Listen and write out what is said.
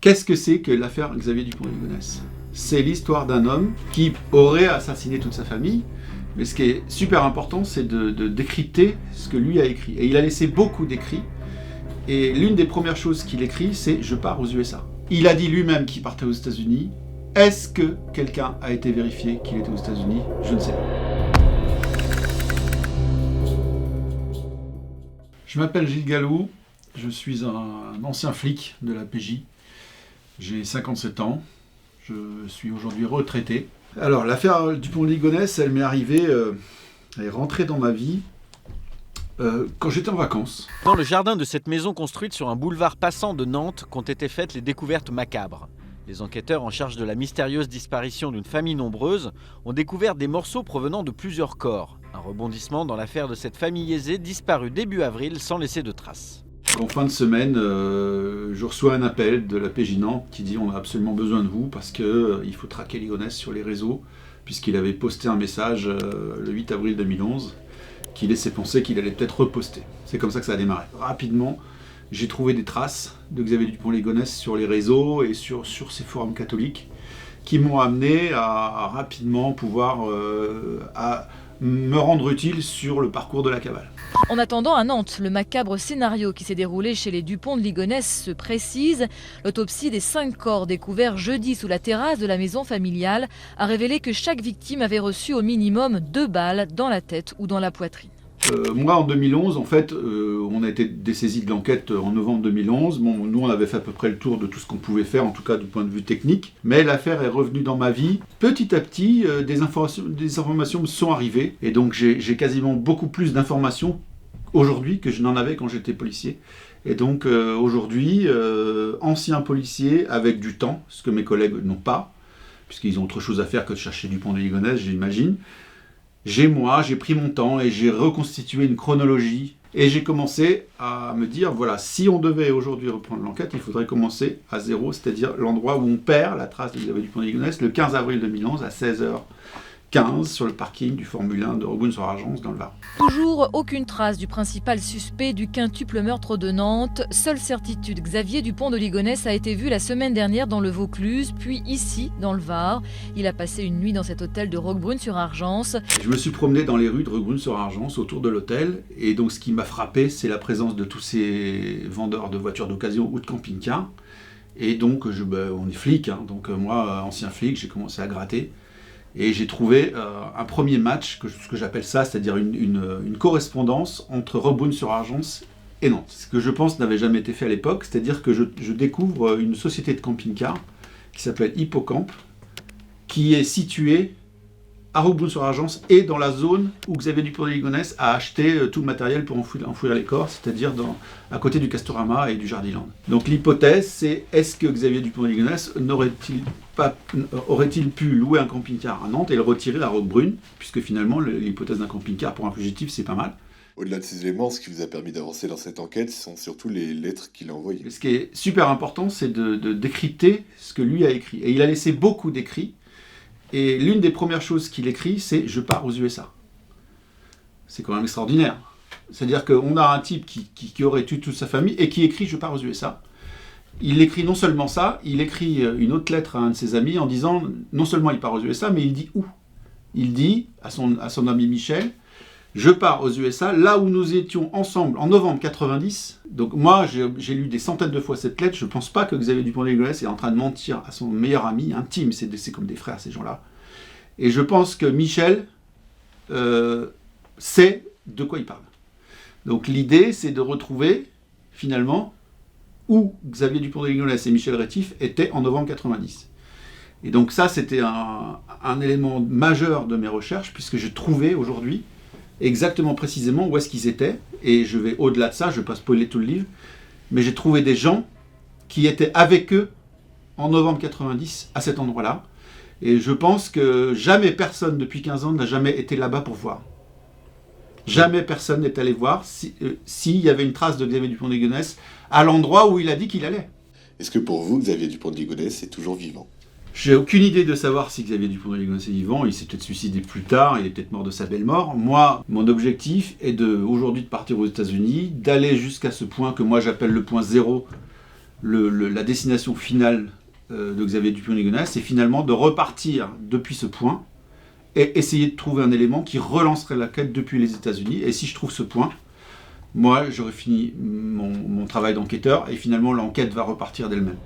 Qu'est-ce que c'est que l'affaire Xavier Dupont de Ligonnès ? C'est l'histoire d'un homme qui aurait assassiné toute sa famille, mais ce qui est super important, c'est de décrypter ce que lui a écrit. Et il a laissé beaucoup d'écrits, et l'une des premières choses qu'il écrit, c'est « Je pars aux USA ». Il a dit lui-même qu'il partait aux États-Unis. Est-ce que quelqu'un a été vérifié qu'il était aux États-Unis ? Je ne sais pas. Je m'appelle Gilles Gallou, je suis un ancien flic de la PJ. J'ai 57 ans, je suis aujourd'hui retraité. Alors l'affaire Dupont de Ligonnès, elle m'est arrivée, elle est rentrée dans ma vie quand j'étais en vacances. Dans le jardin de cette maison construite sur un boulevard passant de Nantes qu'ont été faites les découvertes macabres. Les enquêteurs en charge de la mystérieuse disparition d'une famille nombreuse ont découvert des morceaux provenant de plusieurs corps. Un rebondissement dans l'affaire de cette famille aisée disparue début avril sans laisser de traces. En fin de semaine, je reçois un appel de la PJ Nantes qui dit « On a absolument besoin de vous parce qu'il faut traquer Ligonnès sur les réseaux » puisqu'il avait posté un message le 8 avril 2011 qui laissait penser qu'il allait peut-être reposter. C'est comme ça que ça a démarré. Rapidement, j'ai trouvé des traces de Xavier Dupont de Ligonnès sur les réseaux et sur ces forums catholiques qui m'ont amené à rapidement pouvoir me rendre utile sur le parcours de la cabale. En attendant, à Nantes, le macabre scénario qui s'est déroulé chez les Dupont de Ligonnès se précise. L'autopsie des 5 corps découverts jeudi sous la terrasse de la maison familiale a révélé que chaque victime avait reçu au minimum 2 balles dans la tête ou dans la poitrine. Moi, en 2011, en fait, on a été dessaisi de l'enquête en novembre 2011. Bon, nous, on avait fait à peu près le tour de tout ce qu'on pouvait faire, en tout cas du point de vue technique. Mais l'affaire est revenue dans ma vie. Petit à petit, des informations me sont arrivées. Et donc, j'ai quasiment beaucoup plus d'informations aujourd'hui que je n'en avais quand j'étais policier. Et donc, aujourd'hui, ancien policier avec du temps, ce que mes collègues n'ont pas, puisqu'ils ont autre chose à faire que de chercher Dupont de Ligonnès, j'imagine. J'ai pris mon temps et j'ai reconstitué une chronologie et j'ai commencé à me dire, voilà, si on devait aujourd'hui reprendre l'enquête, il faudrait commencer à zéro, c'est-à-dire l'endroit où on perd la trace de Xavier Dupont de Ligonnès le 15 avril 2011 à 16h15 sur le parking du Formule 1 de Roquebrune-sur-Argens dans le Var. Toujours aucune trace du principal suspect du quintuple meurtre de Nantes. Seule certitude, Xavier Dupont de Ligonnès a été vu la semaine dernière dans le Vaucluse, puis ici, dans le Var. Il a passé une nuit dans cet hôtel de Roquebrune-sur-Argens. Je me suis promené dans les rues de Roquebrune-sur-Argens autour de l'hôtel, et donc ce qui m'a frappé, c'est la présence de tous ces vendeurs de voitures d'occasion ou de camping-car. Et donc, on est flic, hein, donc moi, ancien flic, j'ai commencé à gratter. Et j'ai trouvé un premier match, ce que j'appelle ça, c'est-à-dire une correspondance entre Roquebrune-sur-Argens et Nantes. Ce que je pense n'avait jamais été fait à l'époque, c'est-à-dire que je découvre une société de camping-car qui s'appelle Hippocamp, qui est située à Roquebrune-sur-Argens et dans la zone où Xavier Dupont de Ligonnès a acheté tout le matériel pour enfouir les corps, c'est-à-dire à côté du Castorama et du Jardiland. Donc l'hypothèse, c'est est-ce que Xavier Dupont de Ligonnès aurait-il pu louer un camping-car à Nantes et le retirer à Roquebrune, puisque finalement l'hypothèse d'un camping-car pour un fugitif, c'est pas mal. Au-delà de ces éléments, ce qui vous a permis d'avancer dans cette enquête, ce sont surtout les lettres qu'il a envoyées. Ce qui est super important, c'est de décrypter ce que lui a écrit. Et il a laissé beaucoup d'écrits. Et l'une des premières choses qu'il écrit, c'est « Je pars aux USA ». C'est quand même extraordinaire. C'est-à-dire qu'on a un type qui aurait tué toute sa famille et qui écrit « Je pars aux USA ». Il écrit non seulement ça, il écrit une autre lettre à un de ses amis en disant non seulement il part aux USA, mais il dit où. Il dit à son ami Michel « Je pars aux USA, là où nous étions ensemble en novembre 90 ». Donc moi, j'ai lu des centaines de fois cette lettre. Je ne pense pas que Xavier Dupont de Ligonnès est en train de mentir à son meilleur ami intime. C'est comme des frères, ces gens-là. Et je pense que Michel sait de quoi il parle. Donc l'idée, c'est de retrouver, finalement, où Xavier Dupont de Ligonnès et Michel Rétif étaient en novembre 90. Et donc ça, c'était un élément majeur de mes recherches, puisque j'ai trouvé aujourd'hui exactement précisément où est-ce qu'ils étaient, et je vais au-delà de ça, je ne vais pas spoiler tout le livre, mais j'ai trouvé des gens qui étaient avec eux en novembre 90 à cet endroit-là, et je pense que jamais personne depuis 15 ans n'a jamais été là-bas pour voir. Jamais personne n'est allé voir s'il y avait une trace de Xavier Dupont de Ligonnès à l'endroit où il a dit qu'il allait. Est-ce que pour vous, Xavier Dupont de Ligonnès est toujours vivant ? J'ai aucune idée de savoir si Xavier Dupont de Ligonnès est vivant. Il s'est peut-être suicidé plus tard, il est peut-être mort de sa belle mort. Moi, mon objectif est aujourd'hui de partir aux États-Unis, d'aller jusqu'à ce point que moi j'appelle le point zéro la destination finale de Xavier Dupont-Ligonnès, c'est finalement de repartir depuis ce point et essayer de trouver un élément qui relancerait la quête depuis les États-Unis. Et si je trouve ce point, moi, j'aurais fini mon travail d'enquêteur et finalement l'enquête va repartir d'elle-même.